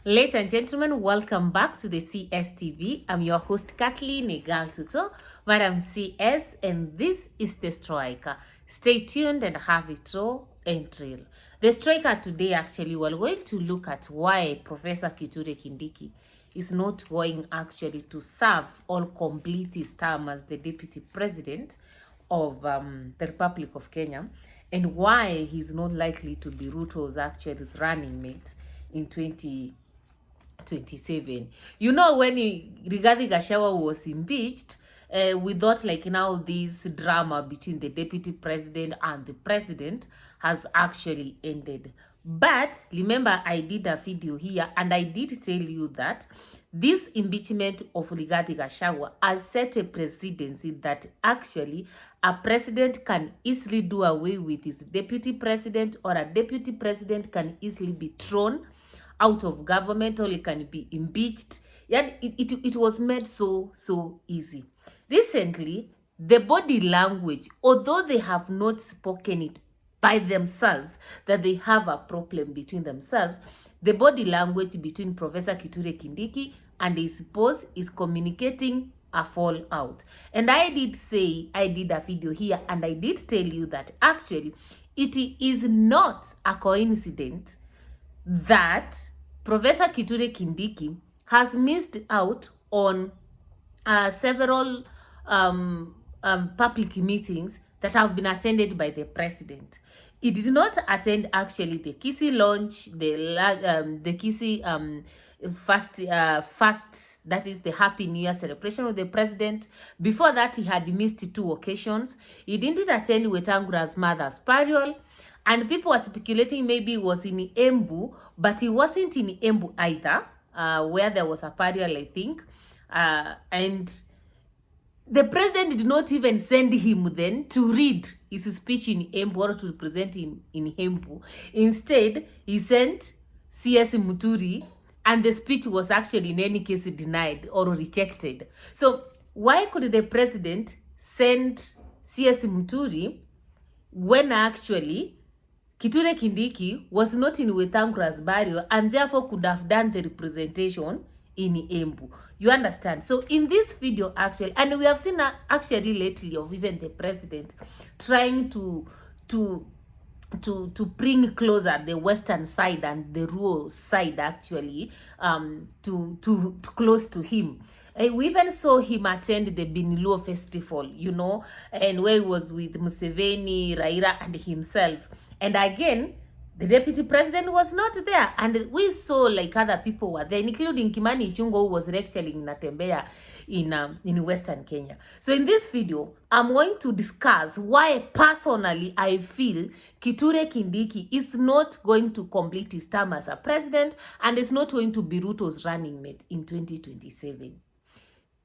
Ladies and gentlemen, welcome back to the CSTV. I'm your host, Kathleen Negantuto, Madam CS, and this is The Striker. Stay tuned and have it raw and real. The Striker today, actually, we're going to look at why Professor Kindiki is not going actually to serve or complete his term as the Deputy President of the Republic of Kenya, and why he's not likely to be Ruto's actually running mate in 2027. You know, when Rigathi Gachagua was impeached, we thought like now this drama between the deputy president and the president has actually ended. But remember, I did a video here and I did tell you that this impeachment of Rigathi Gachagua has set a presidency that actually a president can easily do away with his deputy president, or a deputy president can easily be thrown out of government, or it can be impeached. Yeah, it was made so easy. Recently, the body language, although they have not spoken it by themselves that they have a problem between themselves, the body language between Professor Kindiki and his boss is communicating a fallout. And I did a video here and I did tell you that actually it is not a coincidence that Professor Kindiki has missed out on several public meetings that have been attended by the president. He did not attend actually the Kisi launch, the Kisi fast, that is the Happy New Year celebration with the president. Before that, he had missed 2 occasions. He didn't attend Wetangula's mother's burial. And people were speculating maybe he was in Embu, but he wasn't in Embu either, where there was a burial, I think. And the president did not even send him then to read his speech in Embu or to present him in Embu. Instead, he sent CS Muturi, and the speech was actually in any case denied or rejected. So why could the president send CS Muturi when actually Kindiki was not in Wetangula's burial and therefore could have done the representation in Embu? You understand? So in this video actually, and we have seen actually lately of even the president trying to bring closer the western side and the rural side actually to close to him. We even saw him attend the Biniluo festival, you know, and where he was with Museveni, Raila, and himself. And again, the deputy president was not there. And we saw like other people were there, including Kimani Ichung'wah, who was lecturing in Natembeya in Western Kenya. So in this video, I'm going to discuss why personally I feel Kindiki is not going to complete his term as a president and is not going to be Ruto's running mate in 2027.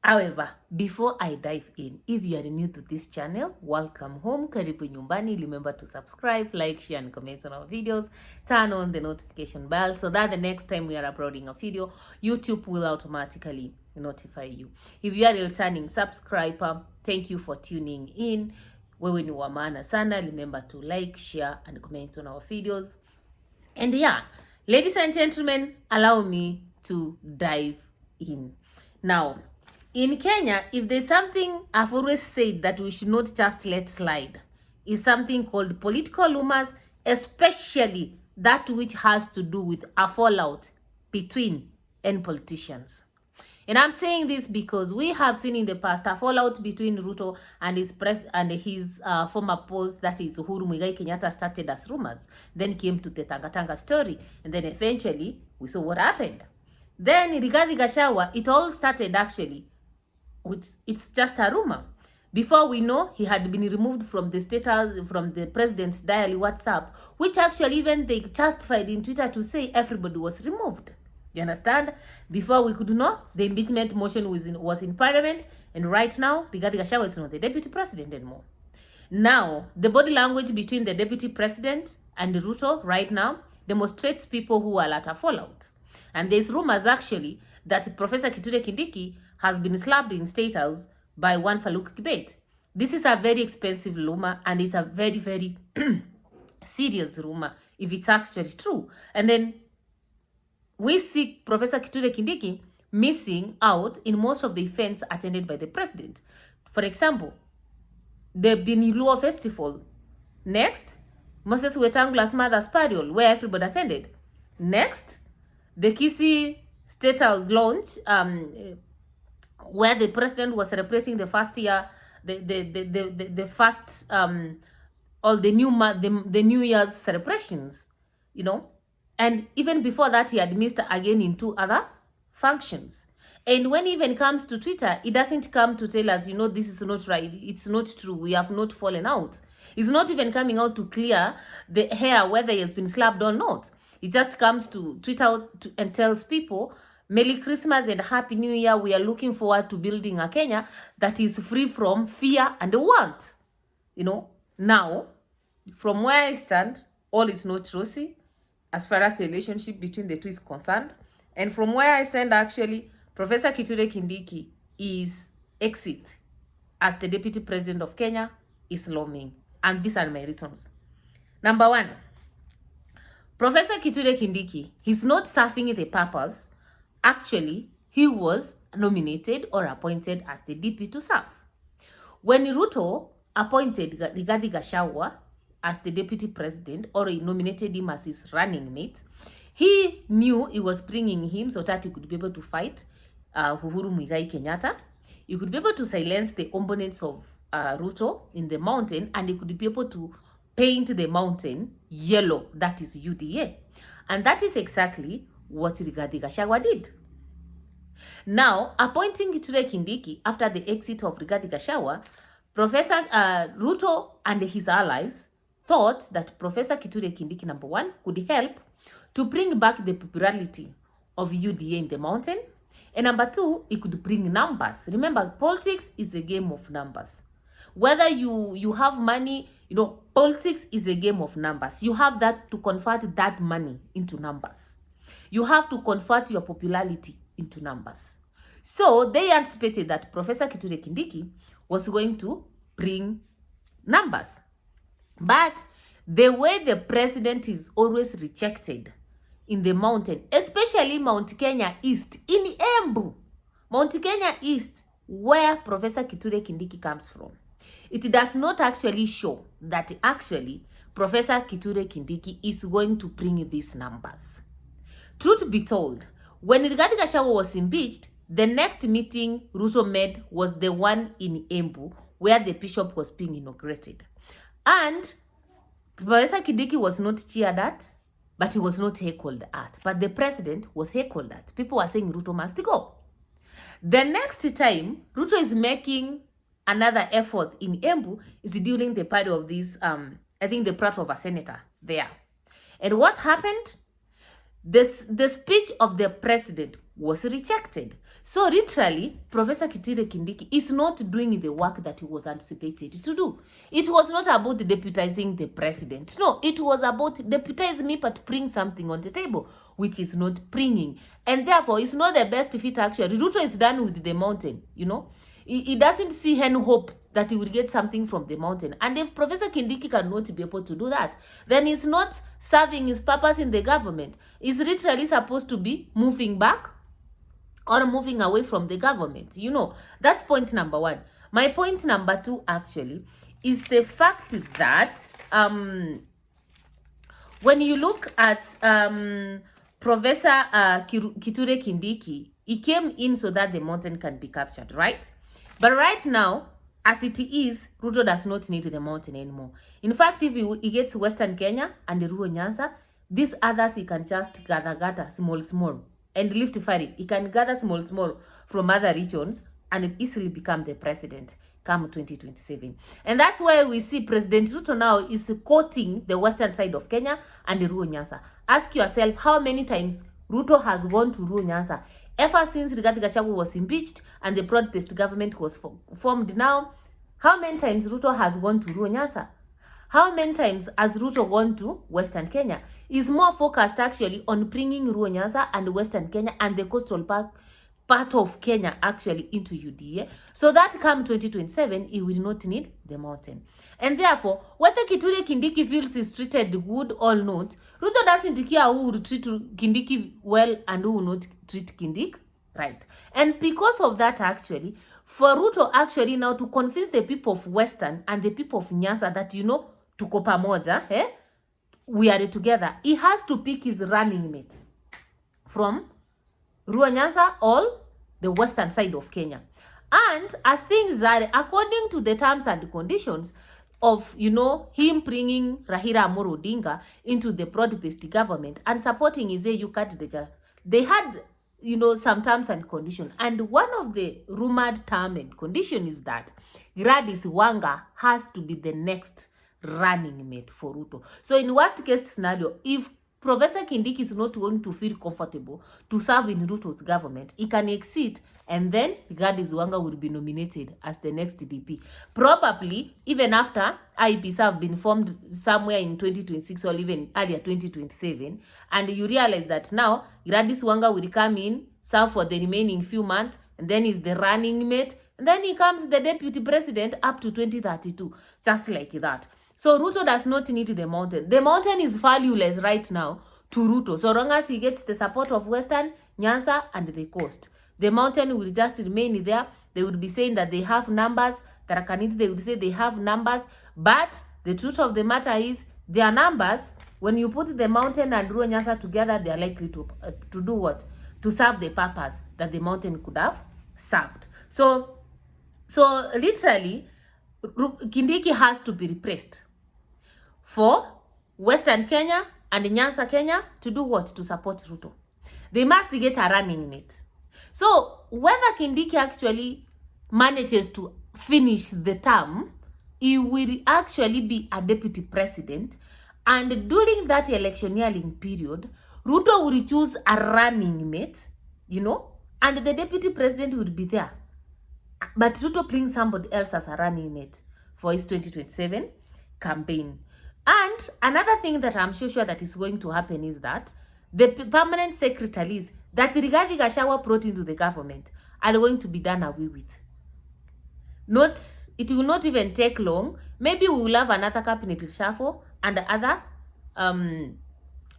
However, before I dive in, if you are new to this channel, welcome home, karibu nyumbani. Remember to subscribe, like, share, and comment on our videos. Turn on the notification bell so that the next time we are uploading a video, YouTube will automatically notify you. If you are a returning subscriber, thank you for tuning in. Wewe ni wa maana sana. Remember to like, share, and comment on our videos. And yeah, ladies and gentlemen, allow me to dive in. Now, in Kenya, if there's something I've always said that we should not just let slide, is something called political rumors, especially that which has to do with a fallout between and politicians. And I'm saying this because we have seen in the past a fallout between Ruto and his former boss, that is Uhuru Muigai Kenyatta, started as rumors, then came to the Tanga story, and then eventually we saw what happened. Then Rigathi Gachagua, it all started actually it's just a rumor. Before we know, he had been removed from the status, from the president's diary WhatsApp, which actually even they justified in Twitter to say everybody was removed. You understand? Before we could know, the impeachment motion was in parliament, and right now, Rigathi Gachagua is not the deputy president anymore. Now, the body language between the deputy president and Ruto right now demonstrates people who are at a fallout. And there's rumors actually that Professor Kindiki has been slapped in State House by one Faluk Kibet. This is a very expensive rumor, and it's a very, very serious rumor if it's actually true. And then we see Professor Kithure Kindiki missing out in most of the events attended by the president. For example, the Biniluo Festival. Next, Moses Wetangula's mother's burial, where everybody attended. Next, the Kisii State House launch, where the president was celebrating the first year, the first all the New Year's celebrations, you know. And even before that, he had missed again in 2 other functions. And when it even comes to Twitter, it doesn't come to tell us, this is not right, it's not true, we have not fallen out. It's not even coming out to clear the hair whether he has been slapped or not. It just comes to tweet out and tells people, Merry Christmas and Happy New Year. We are looking forward to building a Kenya that is free from fear and want. Now, from where I stand, all is not rosy as far as the relationship between the two is concerned. And from where I stand, actually, Professor Kithure Kindiki is exit as the Deputy President of Kenya is looming. And these are my reasons. Number 1, Professor Kithure Kindiki, he's not serving the purpose. Actually, he was nominated or appointed as the DP to serve. When Ruto appointed Rigathi Gachagua as the Deputy President, or he nominated him as his running mate, he knew he was bringing him so that he could be able to fight Uhuru Muigai Kenyatta. He could be able to silence the opponents of Ruto in the mountain, and he could be able to paint the mountain yellow, that is UDA. And that is exactly what Rigathi Gachagua did. Now, appointing Kithure Kindiki after the exit of Rigathi Gachagua, Professor Ruto and his allies thought that Professor Kithure Kindiki, number 1, could help to bring back the popularity of UDA in the mountain. And number 2, it could bring numbers. Remember, politics is a game of numbers. Whether you have money, politics is a game of numbers. You have that to convert that money into numbers. You have to convert your popularity into numbers. So they anticipated that Professor Kithure Kindiki was going to bring numbers. But the way the president is always rejected in the mountain, especially Mount Kenya East, in Embu, Mount Kenya East, where Professor Kithure Kindiki comes from, it does not actually show that actually Professor Kithure Kindiki is going to bring these numbers. Truth be told, when Rigathi Gachagua was impeached, the next meeting Ruto made was the one in Embu, where the bishop was being inaugurated. And Professor Kindiki was not cheered at, but he was not heckled at. But the president was heckled at. People were saying Ruto must go. The next time Ruto is making another effort in Embu is during the party of this, I think the part of a senator there. And what happened? The speech of the president was rejected. So literally, Professor Kithure Kindiki is not doing the work that he was anticipated to do. It was not about deputizing the president. No, it was about deputize me but bring something on the table, which is not bringing. And therefore, it's not the best fit actually. Ruto is done with the mountain, He doesn't see any hope that he will get something from the mountain. And if Professor Kindiki cannot be able to do that, then he's not serving his purpose in the government. He's literally supposed to be moving back or moving away from the government. That's point number 1. My point number 2 actually is the fact that when you look at Professor Kithure Kindiki, he came in so that the mountain can be captured, right? But right now, as it is, Ruto does not need the mountain anymore. In fact, if he gets Western Kenya and the Ruo Nyanza, these others he can just gather small, and lift firing. He can gather small from other regions and easily become the president come 2027. And that's why we see President Ruto now is quoting the western side of Kenya and the Ruo Nyanza. Ask yourself how many times Ruto has gone to Ruo Nyanza ever since Rigathi Gachagua was impeached and the broad-based government was formed now. How many times Ruto has gone to Ruo Nyanza? How many times has Ruto gone to Western Kenya? Is more focused actually on bringing Ruo Nyanza and Western Kenya and the coastal part of Kenya actually into UDA, so that come 2027, he will not need the mountain. And therefore, whether Kithure Kindiki feels is treated good or not, Ruto doesn't care who will treat Kindiki well and who will not treat Kindiki right. And because of that, actually, for Ruto actually now to convince the people of Western and the people of Nyanza that, tuko pamoja, we are together, he has to pick his running mate from Nyanza or the western side of Kenya. And as things are, according to the terms and conditions of, him bringing Raila Amolo Odinga into the broad-based government and supporting his AU candidate, they had, some terms and conditions. And one of the rumored term and condition is that Gladys Wanga has to be the next running mate for Ruto. So in worst case scenario, if Professor Kindiki is not going to feel comfortable to serve in Ruto's government, he can exit, and then Gladys Wanga will be nominated as the next DP. Probably even after IEPs have been formed somewhere in 2026 or even earlier 2027, and you realize that now Gladys Wanga will come in, serve for the remaining few months, and then is the running mate, and then he comes the deputy president up to 2032, just like that. So Ruto does not need the mountain. The mountain is valueless right now to Ruto, so long as he gets the support of Western, Nyanza, and the coast. The mountain will just remain there. They would be saying that they have numbers. Tarakaniti, they would say they have numbers. But the truth of the matter is, their numbers, when you put the mountain and Ruto Nyanza together, they are likely to do what? To serve the purpose that the mountain could have served. So literally, Kindiki has to be replaced for Western Kenya and Nyanza Kenya to do what? To support Ruto. They must get a running mate. So whether Kindiki actually manages to finish the term, he will actually be a deputy president, and during that electioneering period, Ruto will choose a running mate, and the deputy president will be there. But Ruto brings somebody else as a running mate for his 2027 campaign. And another thing that I'm sure that is going to happen is that the permanent secretaries that Rigathi Gachagua brought into the government are going to be done away with. It will not even take long. Maybe we will have another cabinet reshuffle and other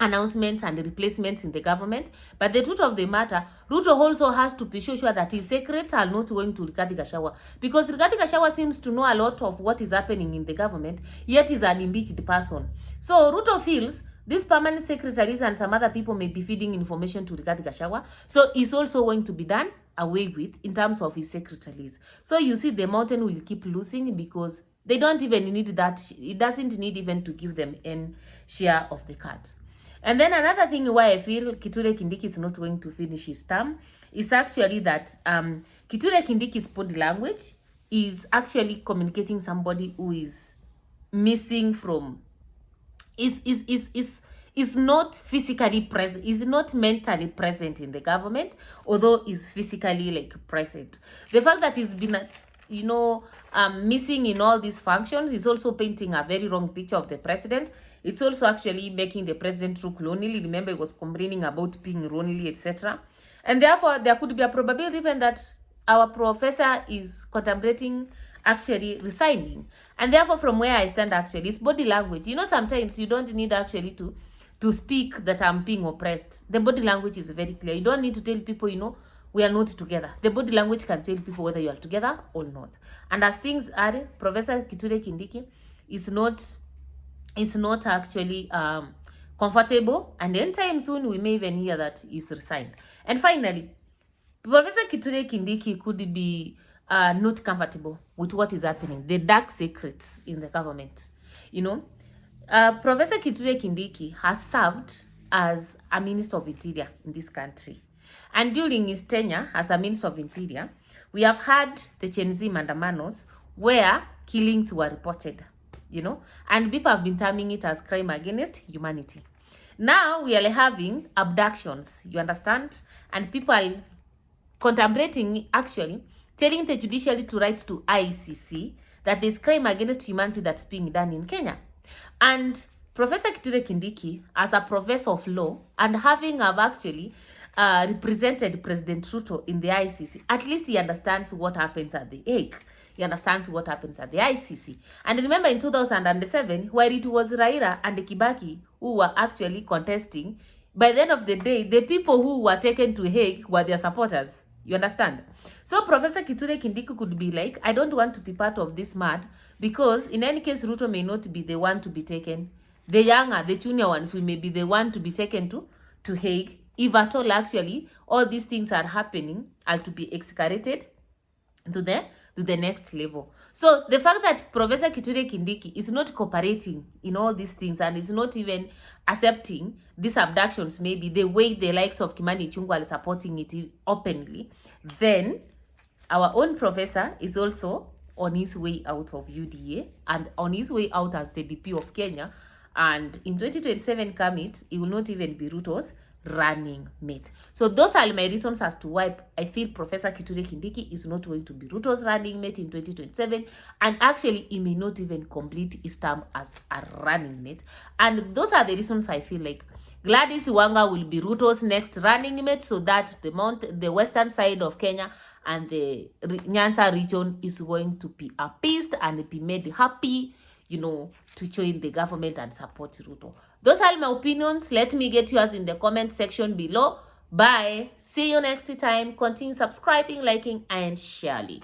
announcements and replacements in the government. But the truth of the matter, Ruto also has to be sure that his secrets are not going to Rigathi Gachagua, because Rigathi Gachagua seems to know a lot of what is happening in the government, yet is an impeached person. So Ruto feels these permanent secretaries and some other people may be feeding information to Rigathi Gachagua. So it's also going to be done away with in terms of his secretaries. So you see the mountain will keep losing because they don't even need that. It doesn't need even to give them any share of the cut. And then another thing why I feel Kithure Kindiki is not going to finish his term is actually that Kithure Kindiki's body language is actually communicating somebody who is missing from, is not physically present, is not mentally present in the government, although is physically present. The fact that he's been missing in all these functions is also painting a very wrong picture of the president. It's also actually making the president look lonely. Remember, he was complaining about being lonely, etc. And therefore, there could be a probability even that our professor is contemplating actually resigning. And therefore, from where I stand, actually, it's body language. Sometimes you don't need actually to speak that I'm being oppressed. The body language is very clear. You don't need to tell people, we are not together. The body language can tell people whether you are together or not. And as things are, Professor Kithure Kindiki is not actually comfortable, and anytime soon we may even hear that he's resigned. And finally, Professor Kithure Kindiki could be not comfortable with what is happening, the dark secrets in the government. Professor Kithure Kindiki has served as a Minister of Interior in this country. And during his tenure as a Minister of Interior, we have had the Gen Z mandamanos where killings were reported, and people have been terming it as crime against humanity. Now we are having abductions, you understand? And people are contemplating, actually, telling the judiciary to write to ICC that there's crime against humanity that's being done in Kenya. And Professor Kithure Kindiki, as a professor of law, and having actually represented President Ruto in the ICC, at least he understands what happens at the Hague. he understands what happens at the ICC. And remember in 2007, where it was Raila and Kibaki who were actually contesting, by the end of the day, the people who were taken to Hague were their supporters. You understand? So Professor Kithure Kindiki could be like, I don't want to be part of this mad, because in any case, Ruto may not be the one to be taken. The younger, the junior ones, we may be the one to be taken to Hague. If at all, actually, all these things are happening, are to be escalated to the next level. So the fact that Professor Kithure Kindiki is not cooperating in all these things and is not even accepting these abductions, maybe the way the likes of Kimani Ichung'wah are supporting it openly, then our own professor is also on his way out of UDA and on his way out as the DP of Kenya. And in 2027 come it, he will not even be Ruto's running mate. So those are my reasons as to why I feel Professor Kithure Kindiki is not going to be Ruto's running mate in 2027, and actually he may not even complete his term as a running mate. And those are the reasons I feel like Gladys Wanga will be Ruto's next running mate, so that the western side of Kenya and the Nyanza region is going to be appeased and be made happy, you know, to join the government and support Ruto. Those are my opinions. Let me get yours in the comment section below. Bye. See you next time. Continue subscribing, liking, and sharing.